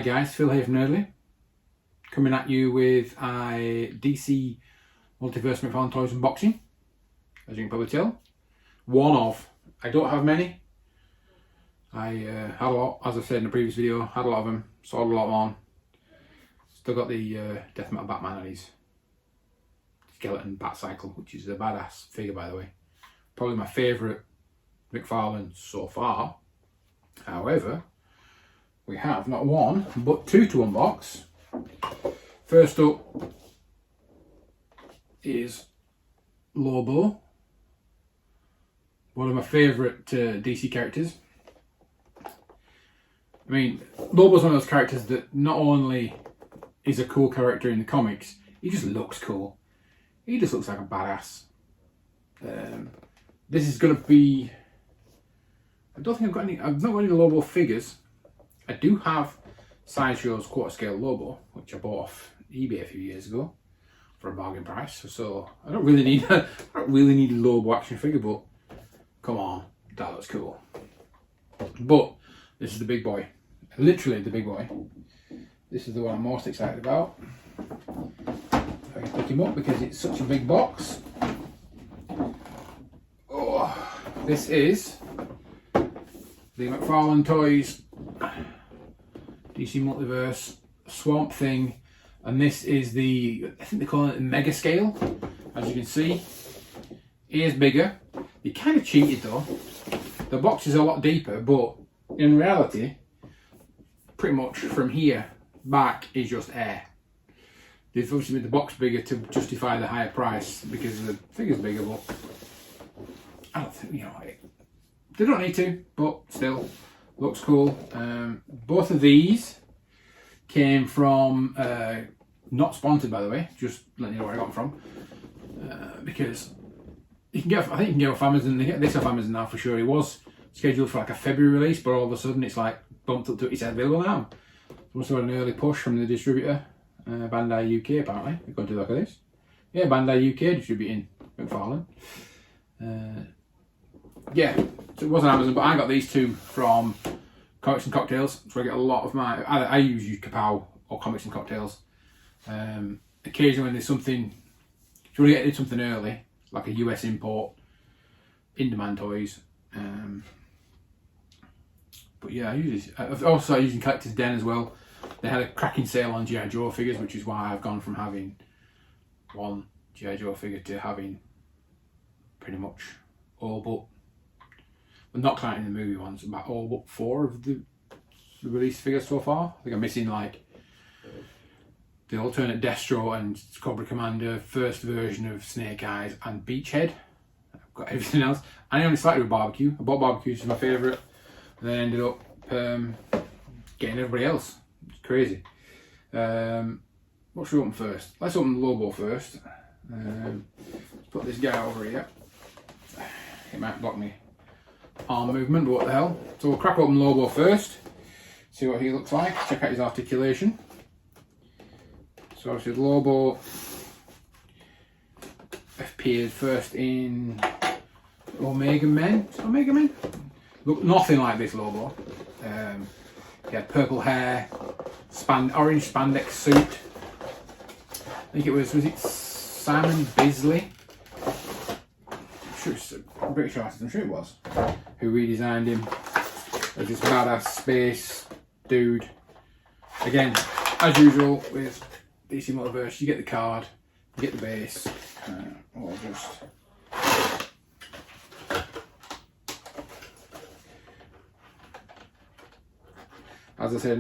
guys, Phil here from Nerdly, coming at you with a DC Multiverse McFarlane Toys unboxing, as you can probably tell. One of, I don't have many. I had a lot, as I said in the previous video, had a lot of them, sold a lot on. Still got the Death Metal Batman and his skeleton bat cycle, which is a badass figure, by the way. Probably my favourite McFarlane so far. However, we have not one, but two to unbox. First up is Lobo, one of my favourite DC characters. I mean, Lobo's one of those characters that not only is a cool character in the comics, he just looks cool. He just looks like a badass. This is going to be... I don't think I've got any... I've not got any Lobo figures. I do have Sideshow's quarter scale Lobo, which I bought off eBay a few years ago for a bargain price. So I don't really need a Lobo action figure, but come on, that looks cool. But this is the big boy, literally the big boy. This is the one I'm most excited about. If I can pick him up because it's such a big box. Oh, this is the McFarlane Toys DC Multiverse Swamp Thing, and this is the, I think they call it the mega scale. As you can see, he is bigger. He kind of cheated though. The box is a lot deeper, but in reality, pretty much from here back is just air. They've obviously made the box bigger to justify the higher price because the figure's bigger, but I don't think, you know, they don't need to, but still, looks cool. Both of these came from, not sponsored by the way, just letting you know where I got them from, because you can get, I think you can get off Amazon. They get this off Amazon now for sure. It was scheduled for like a February release, but all of a sudden it's like bumped up to, it's available now. Must have had an early push from the distributor, Bandai UK apparently. We've got to look at this. Yeah, Bandai UK distributing McFarlane. Yeah, so it wasn't Amazon, but I got these two from Comics and Cocktails. So I get a lot of my, I usually use Kapow or Comics and Cocktails. Occasionally when there's something, if you want to get something early, like a US import, in-demand toys. But yeah, I've also started using Collector's Den as well. They had a cracking sale on G.I. Joe figures, which is why I've gone from having one G.I. Joe figure to having pretty much all but, well, not counting the movie ones, about all but 4 of the released figures so far. I think I'm missing like the alternate Destro and Cobra Commander, first version of Snake Eyes and Beachhead. I've got everything else. I only started with Barbecue. I bought Barbecue, which is my favourite, and then ended up getting everybody else. It's crazy. What should we open first? Let's open Lobo first. Let's put this guy over here. It might block me arm movement, but what the hell. So we'll crack open Lobo first, see what he looks like, check out his articulation. So obviously Lobo appeared first in Omega Men. Is it Omega Men? Looked nothing like this Lobo. He had purple hair, orange spandex suit. I think it was it Simon Bisley? I'm sure it's a British artist, I'm sure it was, who redesigned him as this badass space dude. Again, as usual with DC Multiverse, you get the card, you get the base, or just as I said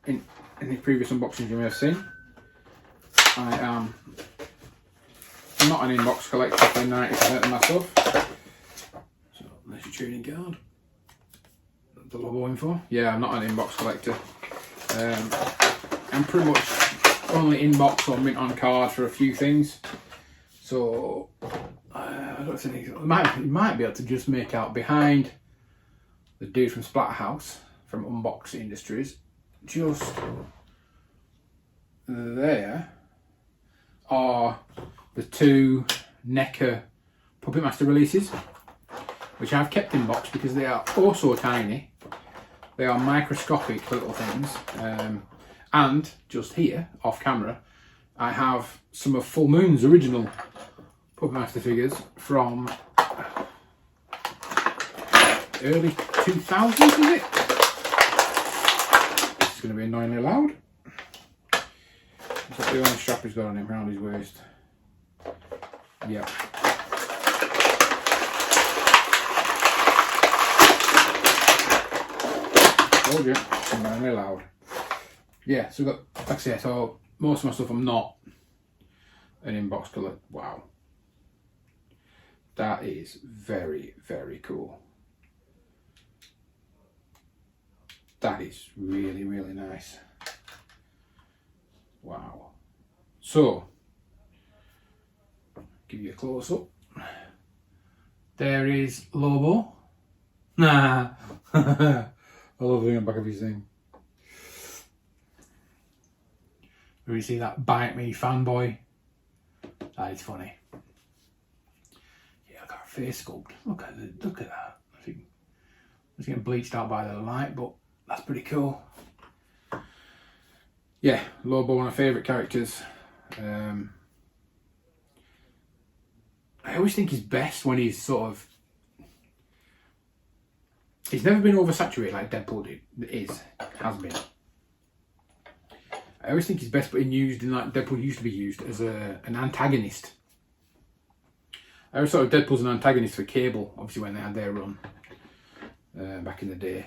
in the previous unboxings you may have seen, I am not an inbox collector for 90% of my stuff. So there's your trading card, the Lobo info. Yeah, I'm not an inbox collector. I'm pretty much only inbox or mint on card for a few things. So I don't think you might be able to just make out behind the dude from Splatterhouse from Unbox Industries, just there are the 2 NECA Puppet Master releases, which I've kept in box because they are oh so tiny. They are microscopic little things. And just here, off camera, I have some of Full Moon's original Puppet Master figures from early 2000s, is it? It's going to be annoyingly loud. That's the only strap he's got on him, around his waist. Yeah. Told you, it's annoyingly loud. Yeah, so we've got, like I say, so most of my stuff I'm not an inbox colour. Wow. That is very, very cool. That is really, really nice. Wow. So, give you a close up. There is Lobo. Nah. I love the back of his thing. Where you see that bite me fanboy. That is funny. Yeah, look at her face sculpt. Look at that. I think it's getting bleached out by the light, but that's pretty cool. Yeah, Lobo, one of my favourite characters. I always think he's best when he's sort of... He's never been oversaturated like Deadpool has been. I always think he's best being used in like Deadpool used to be used as an antagonist. I always thought of Deadpool as an antagonist for Cable, obviously when they had their run back in the day.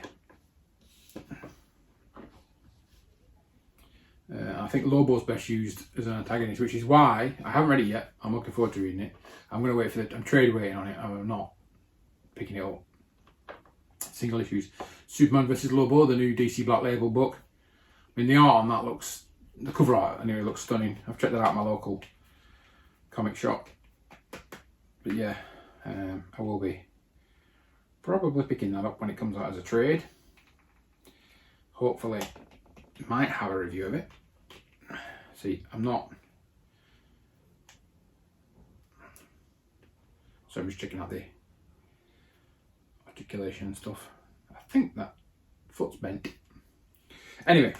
I think Lobo's best used as an antagonist, which is why I haven't read it yet. I'm looking forward to reading it. I'm going to wait for I'm trade waiting on it. I'm not picking it up. Single issues. Superman vs. Lobo, the new DC Black Label book. I mean, the art on that looks, the cover art anyway, looks stunning. I've checked that out at my local comic shop. But yeah, I will be probably picking that up when it comes out as a trade. Hopefully, might have a review of it. See, I'm not. So I'm just checking out the articulation and stuff. I think that foot's bent. Anyway,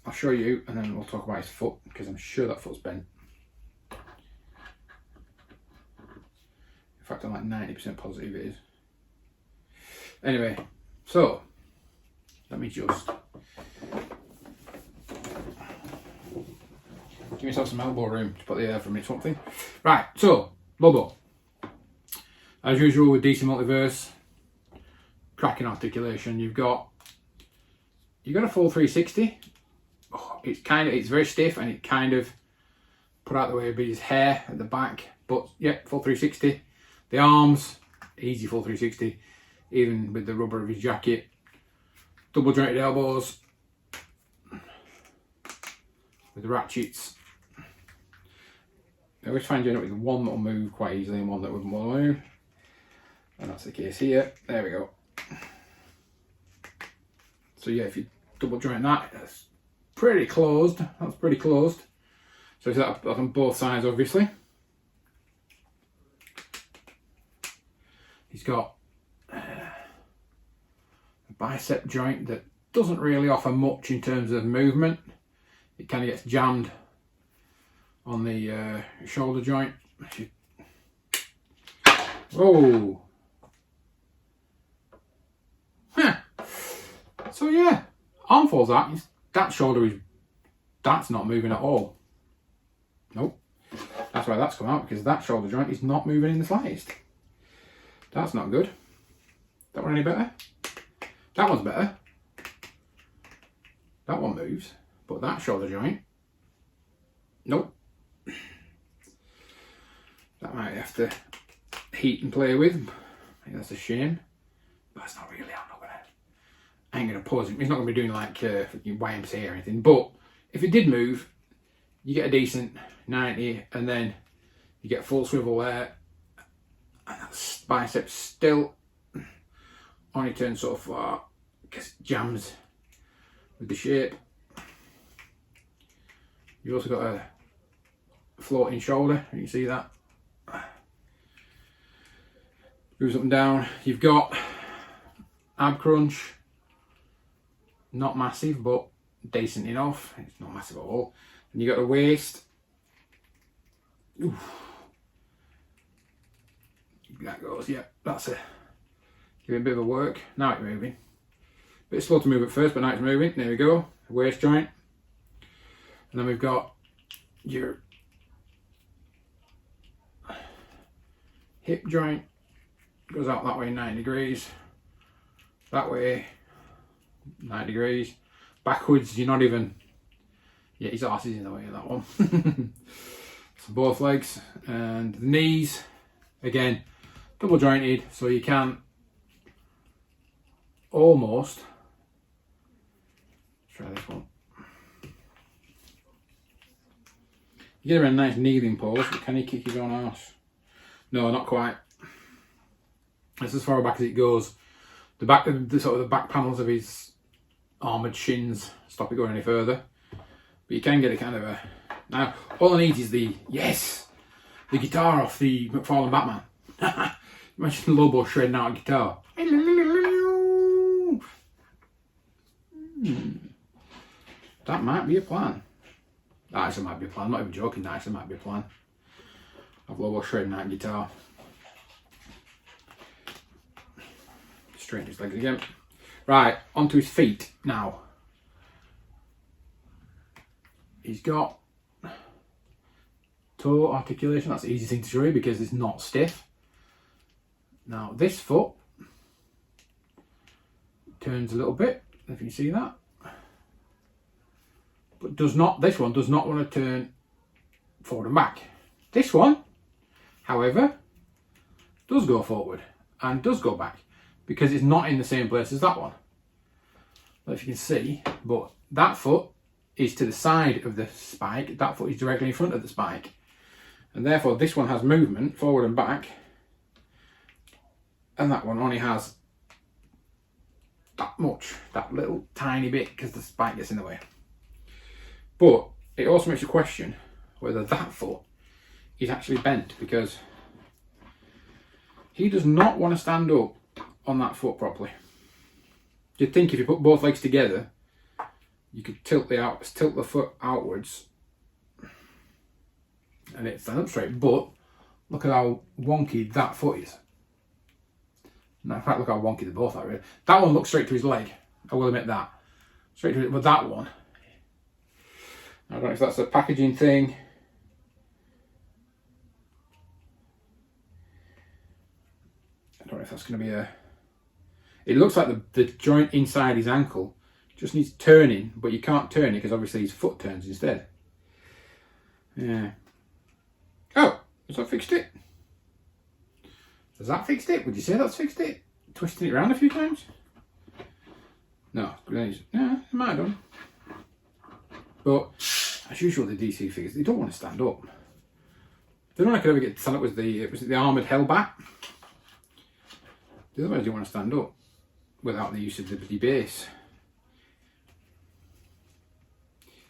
I'll show you and then we'll talk about his foot because I'm sure that foot's bent. In fact, I'm like 90% positive it is. Anyway, so let me just give myself some elbow room to put the air for me something. Right, so Lobo. As usual with DC Multiverse, cracking articulation. You've got a full 360. Oh, it's very stiff and it kind of put out the way of his hair at the back. But yeah, full 360. The arms, easy full 360, even with the rubber of his jacket. Double jointed elbows with the ratchets. I always find you end up with one that will move quite easily and one that wouldn't want to move. And that's the case here. There we go. So yeah, if you double joint that, that's pretty closed. That's pretty closed. So it's that on both sides, obviously. He's got a bicep joint that doesn't really offer much in terms of movement. It kind of gets jammed on the shoulder joint. Whoa! Huh. So yeah, arm falls out. That shoulder that's not moving at all. Nope. That's why that's come out, because that shoulder joint is not moving in the slightest. That's not good. That one any better? That one's better. That one moves, but that shoulder joint, nope. That might have to heat and play with. I think that's a shame. But it's not really. I ain't going to pause him. He's not going to be doing like YMCA or anything. But if it did move, you get a decent 90 and then you get full swivel there. And that bicep still only turns so far because it jams with the shape. You've also got a floating shoulder. You can see that. Moves up and down. You've got ab crunch. Not massive, but decent enough. It's not massive at all. And you got the waist. Oof. That goes, yeah, that's it. Give it a bit of a work. Now it's moving. Bit slow to move at first, but now it's moving. There we go. Waist joint. And then we've got your hip joint. Goes out that way 90 degrees. That way 90 degrees. Backwards, you're not even... Yeah, his arse is in the way of that one. So both legs. And the knees, again, double jointed, so you can almost... Try this one. You get him in a nice kneeling pose, but can he kick his own arse? No, not quite. It's as far back as it goes. The back, the sort of the back panels of his armoured shins stop it going any further. But you can get a kind of a... Now, all I need is the guitar off the McFarlane Batman. Imagine Lobo shredding out a guitar. That might be a plan. That actually might be a plan. I'm not even joking, that actually might be a plan. I've Lobo shredding that guitar. Straighten his legs again. Right, onto his feet now. He's got toe articulation. That's the easy thing to show you because it's not stiff. Now this foot turns a little bit, if you see that. But does not, this one does not want to turn forward and back. This one, however, does go forward and does go back because it's not in the same place as that one. Well, if you can see, but that foot is to the side of the spike, that foot is directly in front of the spike. And therefore this one has movement forward and back, and that one only has that much, that little tiny bit, because the spike gets in the way. But it also makes you question whether that foot is actually bent, because he does not want to stand up on that foot properly. You'd think if you put both legs together, you could tilt the foot outwards and it stands up straight, but look at how wonky that foot is. No, in fact, look how wonky they both are, really. That one looks straight to his leg, I will admit that. Straight to it, but that one, I don't know if that's a packaging thing. I don't know if that's going to be a... It looks like the joint inside his ankle just needs turning, but you can't turn it because obviously his foot turns instead. Yeah. Oh, has that fixed it? Has that fixed it? Would you say that's fixed it? Twisting it around a few times? No, it might have done. But as usual, the DC figures, they don't want to stand up. The only one I could ever get to stand up was the armoured Hellbat. The other ones don't want to stand up without the use of the base.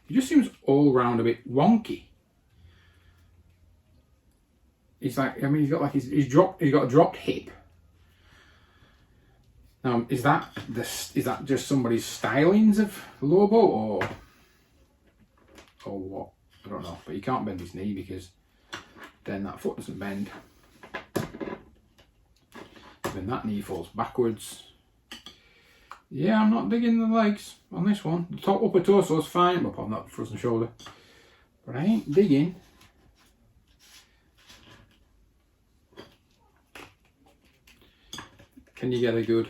He just seems all round a bit wonky. He's like, I mean, he's got like he's got a dropped hip. Now, is that just somebody's stylings of Lobo or what? I don't know. But you can't bend his knee because then that foot doesn't bend. Then that knee falls backwards. Yeah, I'm not digging the legs on this one. The top upper torso is fine, well, on that frozen shoulder. But I ain't digging. Can you get a good...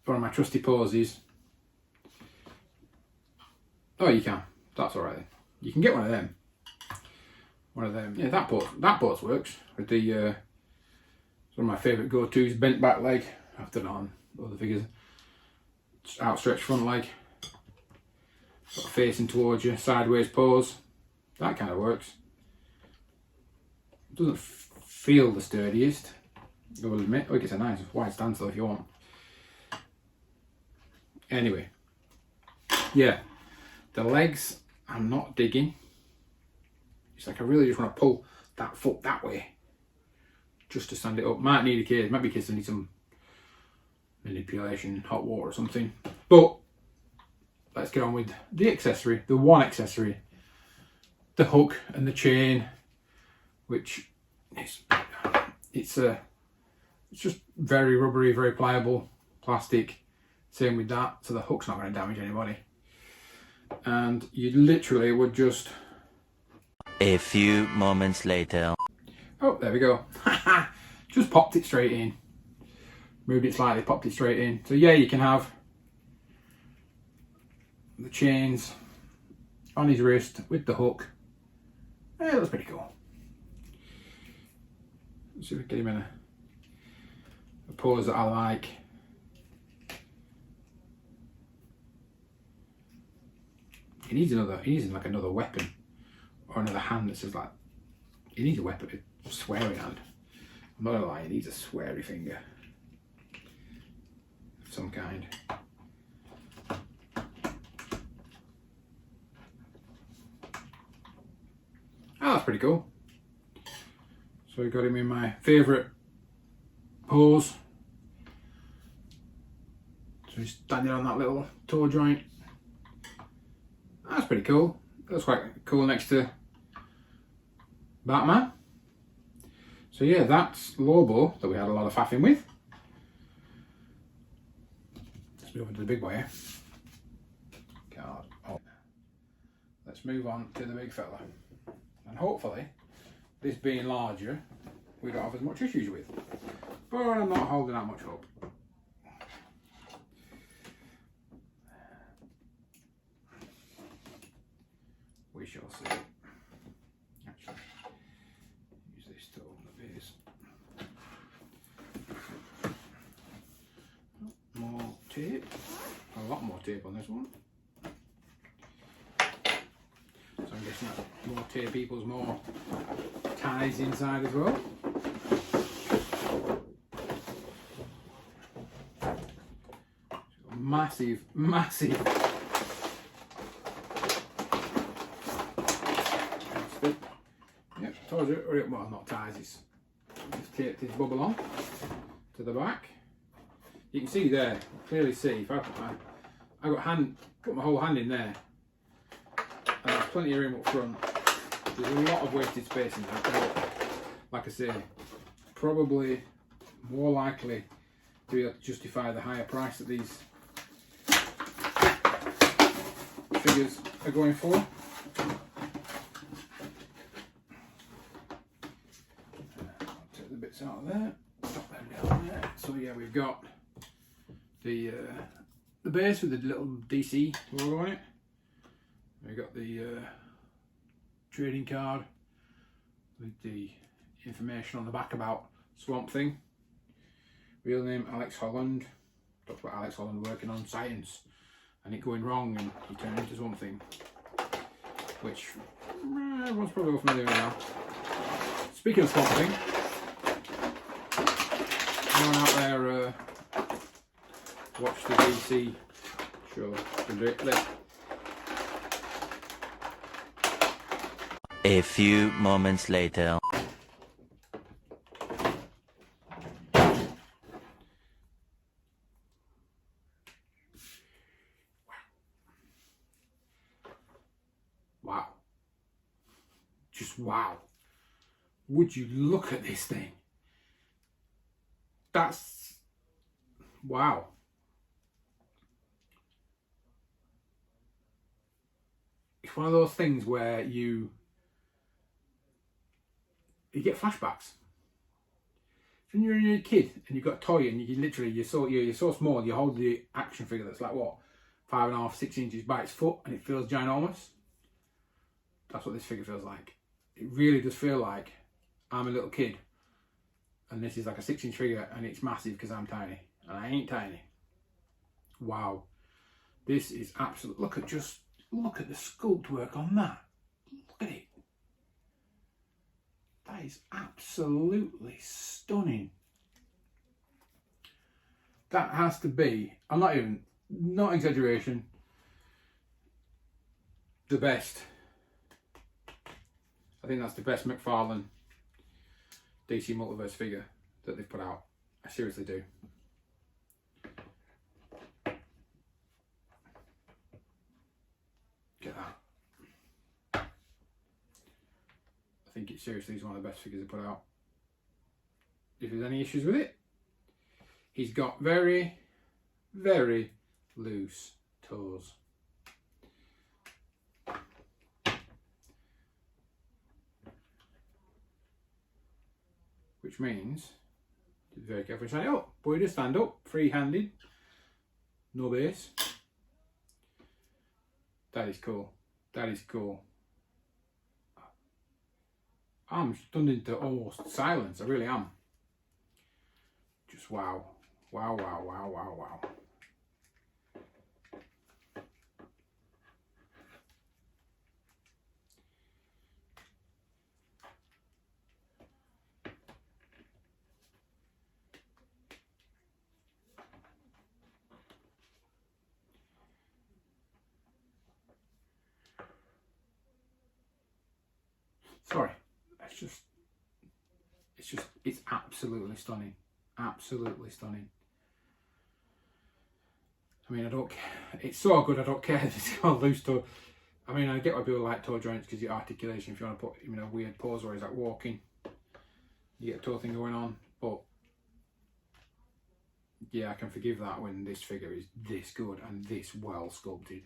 One of my trusty poses. Oh, you can. That's alright then. You can get one of them. One of them. Yeah, that pose works. With the... It's one of my favourite go-tos, bent back leg. I've done it on other figures. Outstretched front leg. Sort of facing towards you, sideways pose. That kind of works. Doesn't feel the sturdiest, I will admit. Oh, it gets a nice wide stance though if you want. Anyway. Yeah. The legs, I'm not digging. It's like I really just want to pull that foot that way. Just to stand it up. Might need a case, might be a case I need some manipulation, hot water or something. But let's get on with the accessory, the one accessory, the hook and the chain, which is it's just very rubbery, very pliable plastic. Same with that, so the hook's not going to damage anybody. And you literally would just... A few moments later. Oh, there we go. Just popped it straight in. Moved it slightly, popped it straight in. So yeah, you can have the chains on his wrist with the hook. Yeah, that's pretty cool. Let's see if we can get him in a pose that I like. He needs like another weapon or another hand that's just like, he needs a weapon, a sweary hand. I'm not gonna lie, he needs a sweary finger of some kind. Oh, that's pretty cool. So we got him in my favourite pose. So he's standing on that little toe joint. That's pretty cool. That's quite cool next to Batman. So yeah, that's Lobo that we had a lot of faffing with. Let's move on to the big boy here. Card. Oh. Let's move on to the big fella. And hopefully, this being larger, we don't have as much issues with. But I'm not holding that much hope. We shall see. Actually, use this to open the base. More tape. A lot more tape on this one. So I'm guessing that more tape equals more ties inside as well. Massive, massive. Yep, told you. Well, not ties. It's taped this bubble on to the back. You can see there, clearly see. If I put my whole hand in there, and there's plenty of room up front. There's a lot of wasted space in there. But like I say, probably more likely to be able to justify the higher price that these figures are going for. Take the bits out of there, pop them down there. So yeah, we've got the base with the little DC logo on it. We've got the trading card with the information on the back about Swamp Thing. Real name Alex Holland. Talks about Alex Holland working on science and it going wrong and he turned into Swamp Thing, which everyone's probably familiar with now. Speaking of Swamp Thing, anyone out there watch the DC show? A few moments later. Wow. Just wow. Would you look at this thing? That's wow. It's one of those things where you get flashbacks. When you're a kid and you've got a toy and you're so small, you hold the action figure that's like what, 5.5, 6 inches by its foot and it feels ginormous. That's what this figure feels like. It really does feel like I'm a little kid and this is like a 6-inch figure and it's massive because I'm tiny and I ain't tiny. Wow. This is absolute. Look at the sculpt work on that. Look at it. That is absolutely stunning. That has to be, not exaggeration, the best. I think that's the best McFarlane DC Multiverse figure that they've put out. I seriously do. think it seriously is one of the best figures I put out. If there's any issues with it, he's got very, very loose toes. Which means, be very careful to stand it up. But he does stand up, free-handed, no base. That is cool. That is cool. I'm stunned into almost silence, I really am. Just wow. Wow, wow, wow, wow, wow. Sorry, it's absolutely stunning. Absolutely stunning. I mean, I don't care. It's so good, I don't care if it's got loose toe. I mean, I get why people like toe joints because your articulation, if you want to put him in a weird pose where he's like walking, you get a toe thing going on. But yeah, I can forgive that when this figure is this good and this well sculpted.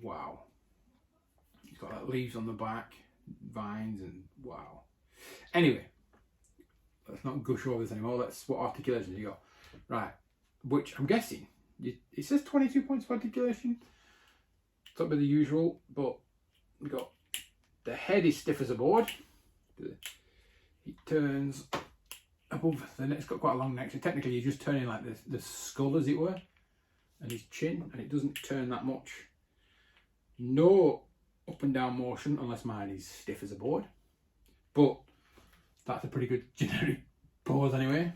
Wow. He's got like leaves on the back, vines, and wow. Anyway, let's not gush over this anymore. What articulation you got? Right, which I'm guessing, it says 22 points for articulation. It's not the usual, but we've got, the head is stiff as a board. It turns above the neck. It's got quite a long neck, so technically you're just turning like the skull, as it were, and his chin, and it doesn't turn that much. No up and down motion unless mine is stiff as a board, but that's a pretty good generic pose anyway.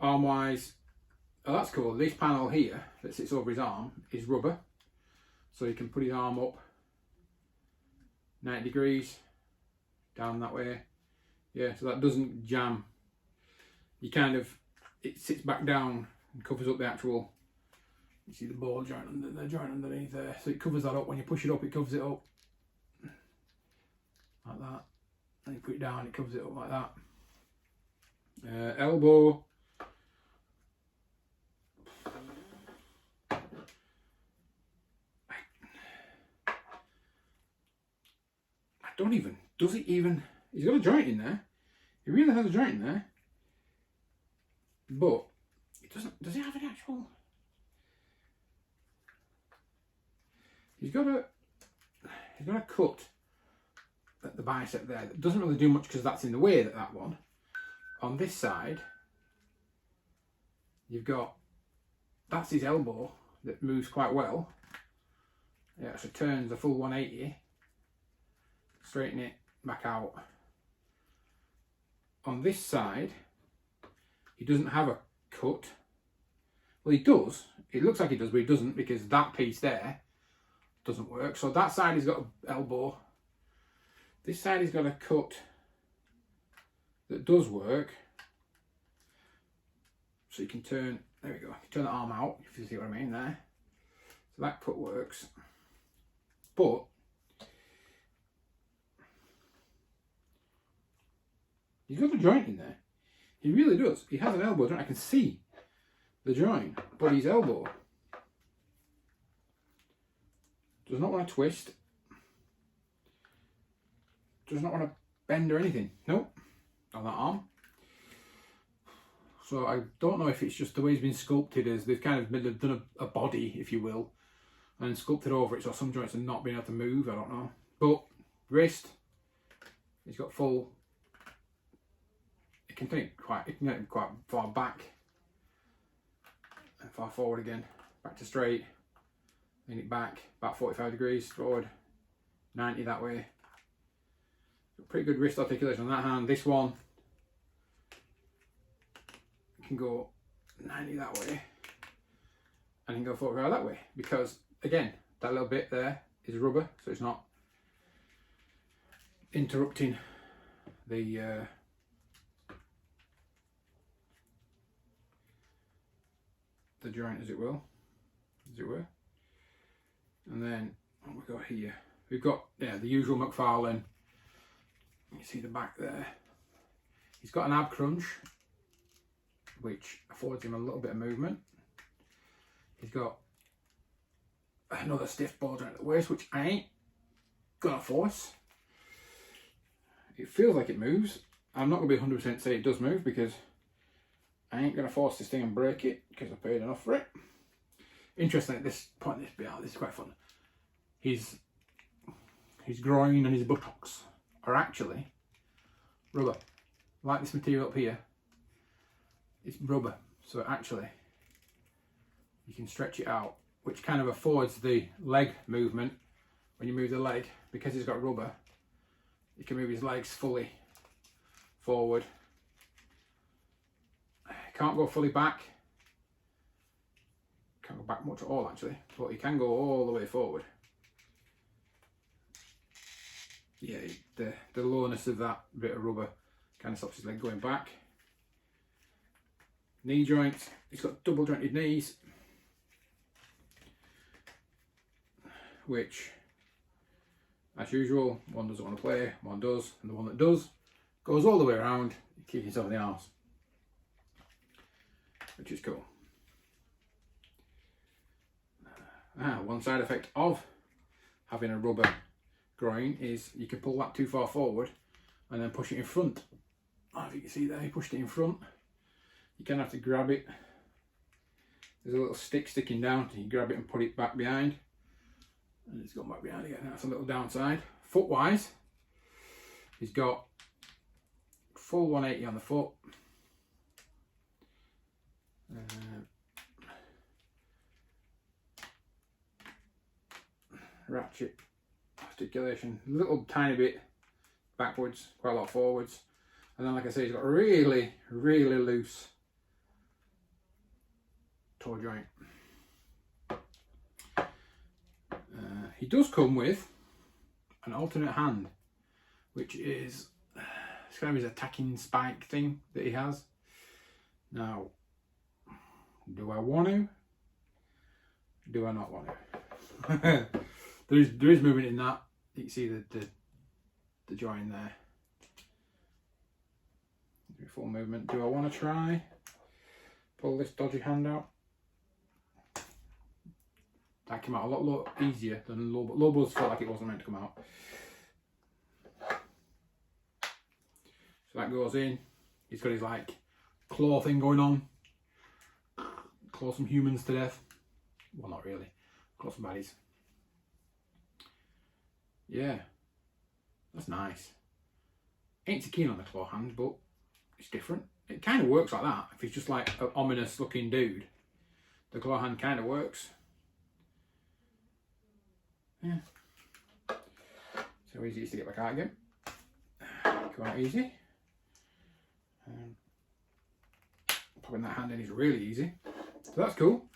Arm wise, oh, that's cool. This panel here that sits over his arm is rubber, so he can put his arm up 90 degrees down that way. Yeah, so that doesn't jam. You kind of, it sits back down and covers up the actual, you see the ball joint under the joint underneath there, so it covers that up. When you push it up, it covers it up like that. And you put it down, it covers it up like that. Elbow. I don't even, does it even, he's got a joint in there. He really has a joint in there. But it doesn't, does he have an actual, he's got a cut at the bicep there that doesn't really do much because that's in the way, that one. On this side, you've got, that's his elbow that moves quite well. It actually turns a full 180. Straighten it back out. On this side, he doesn't have a cut. Well, he does. It looks like he does, but he doesn't, because that piece there doesn't work. So that side he's got an elbow. This side he's got a cut that does work. So you can turn, there we go, you can turn the arm out, if you see what I mean there. So that cut works. But he's got a joint in there. He really does. He has an elbow joint. I can see the joint, but his elbow does not want to twist. Does not want to bend or anything. Nope. On that arm. So I don't know if it's just the way he's been sculpted, as they've kind of done a body, if you will, and sculpted over it, so some joints are not being able to move. I don't know. But wrist, he's got full. It can get quite far back and far forward again. Back to straight. Lean it back about 45 degrees forward, 90 that way. Pretty good wrist articulation on that hand. This one can go 90 that way and can go 45 that way, because again, that little bit there is rubber, so it's not interrupting the joint, as it were. And then what we got here, we've got the usual McFarlane You see the back there. He's got an ab crunch, which affords him a little bit of movement. He's got another stiff ball joint at the waist, which I ain't gonna force. It feels like it moves. I'm not gonna be 100% say it does move because I ain't gonna force this thing and break it because I paid enough for it. Interesting at this point, this bit out, this is quite fun. His groin and his buttocks are actually rubber. Like this material up here, it's rubber. So actually, you can stretch it out, which kind of affords the leg movement. When you move the leg, because he's got rubber, you can move his legs fully forward. Can't go fully back. Can't go back much at all actually, but you can go all the way forward. Yeah, the lowness of that bit of rubber kind of stops his leg going back. Knee joints, he's got double jointed knees, which, as usual, one doesn't want to play, one does, and the one that does goes all the way around, kicking yourself in the arse, which is cool. One side effect of having a rubber groin is you can pull that too far forward and then push it in front. I don't know if you can see there, he pushed it in front. You kind of have to grab it. There's a little stick sticking down, so you grab it and put it back behind. And it's gone back behind again. That's a little downside. Foot wise, he's got full 180 on the foot. Ratchet articulation, a little tiny bit backwards, quite a lot forwards, and then like I say, he's got a really loose toe joint. He does come with an alternate hand, which is it's kind of his attacking spike thing that he has. Now, do I want to? Do I not want to? There is movement in that. You can see the joint there. Full movement. Do I want to try pull this dodgy hand out? That came out a lot easier than Lobo. Lobo's felt like it wasn't meant to come out. So that goes in. He's got his like claw thing going on. Claw some humans to death. Well, not really. Claw some baddies. Yeah, that's nice. Ain't so keen on the claw hand, but it's different. It kind of works like that. If he's just like an ominous looking dude, the claw hand kind of works. Yeah. So easy it is to get back out again. Quite easy. Popping that hand in is really easy. So that's cool.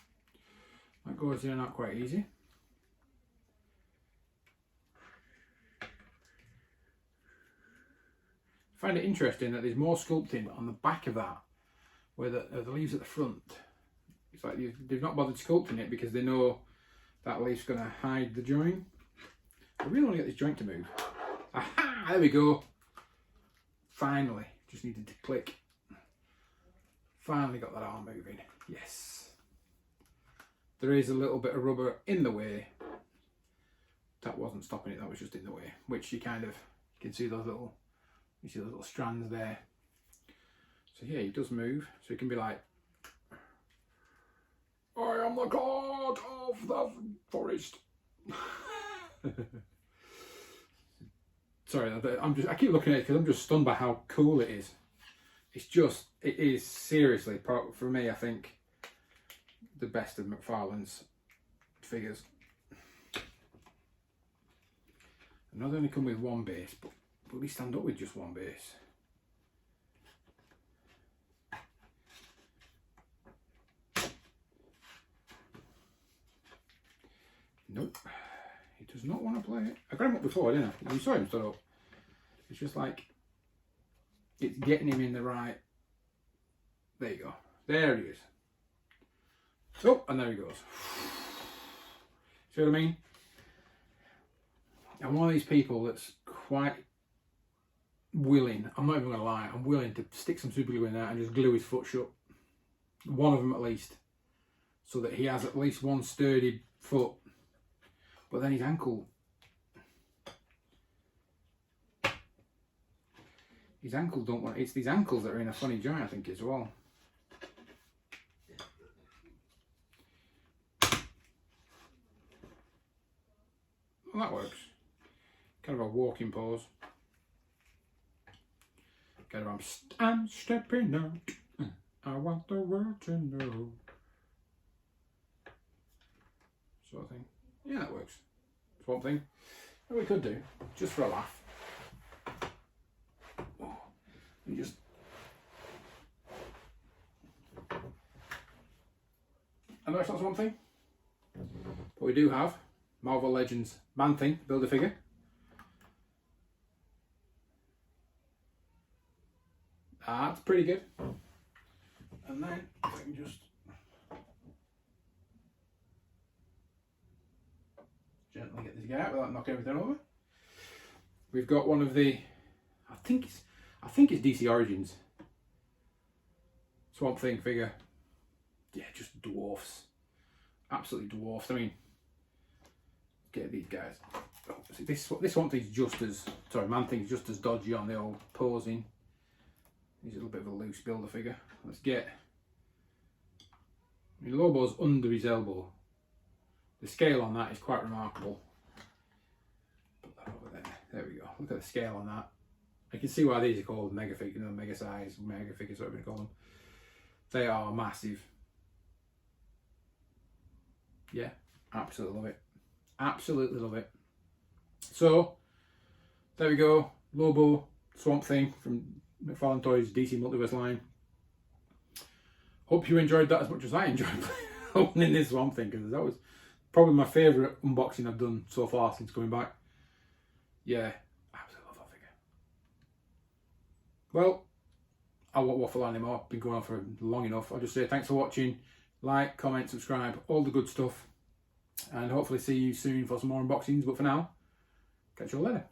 That goes in and out quite easy. I find it interesting that there's more sculpting on the back of that, where the leaves at the front. It's like they've not bothered sculpting it because they know that leaf's going to hide the joint. I really want to get this joint to move. Aha! There we go. Finally, just needed to click. Finally got that arm moving. Yes. There is a little bit of rubber in the way. That wasn't stopping it, that was just in the way. Which you can see those little, strands there. So yeah, he does move. So he can be like, I am the god of the forest. Sorry, I keep looking at it because I'm just stunned by how cool it is. It is seriously, for me, I think, the best of McFarlane's figures. And not only come with one base, but we stand up with just one base. Nope, he does not want to play it. I got him up before, didn't I? You saw him stood up. It's just like, it's getting him in the right. There you go. There he is. Oh, and there he goes. See what I mean? I'm one of these people that's quite willing, I'm not even going to lie, I'm willing to stick some super glue in there and just glue his foot shut. One of them at least. So that he has at least one sturdy foot. But then his ankle. His ankle don't want, it's these ankles that are in a funny joint, I think, as well. Well, that works. Kind of a walking pose. Kind of I'm stepping out. I want the world to know. Sort of thing. Yeah, that works. Swamp thing. What we could do, just for a laugh. And just I know it's not Swamp Thing, but we do have Marvel Legends Man Thing Build-A-Figure. That's pretty good. And then if I can just gently get this guy out without knocking everything over. We've got one of the, I think it's DC Origins Swamp Thing figure. Yeah, just dwarfs. Absolutely dwarfs. I mean, get these guys. Oh, see, this Swamp Thing's just as, sorry, Man Thing's just as dodgy on the old posing. He's a little bit of a loose Build-A-Figure. Let's get, I mean, Lobo's under his elbow. The scale on that is quite remarkable. Put that over there. There we go. Look at the scale on that. I can see why these are called mega figures, you know, mega size, mega figures, whatever you call them. They are massive. Yeah, absolutely love it. Absolutely love it. So, there we go. Lobo, Swamp Thing from McFarlane Toys DC Multiverse line. Hope you enjoyed that as much as I enjoyed opening this Swamp Thing, because that was probably my favourite unboxing I've done so far since coming back. Yeah, absolutely love that figure. Well, I won't waffle on anymore. Been going on for long enough. I'll just say thanks for watching. Like, comment, subscribe, all the good stuff. And hopefully see you soon for some more unboxings. But for now, catch you all later.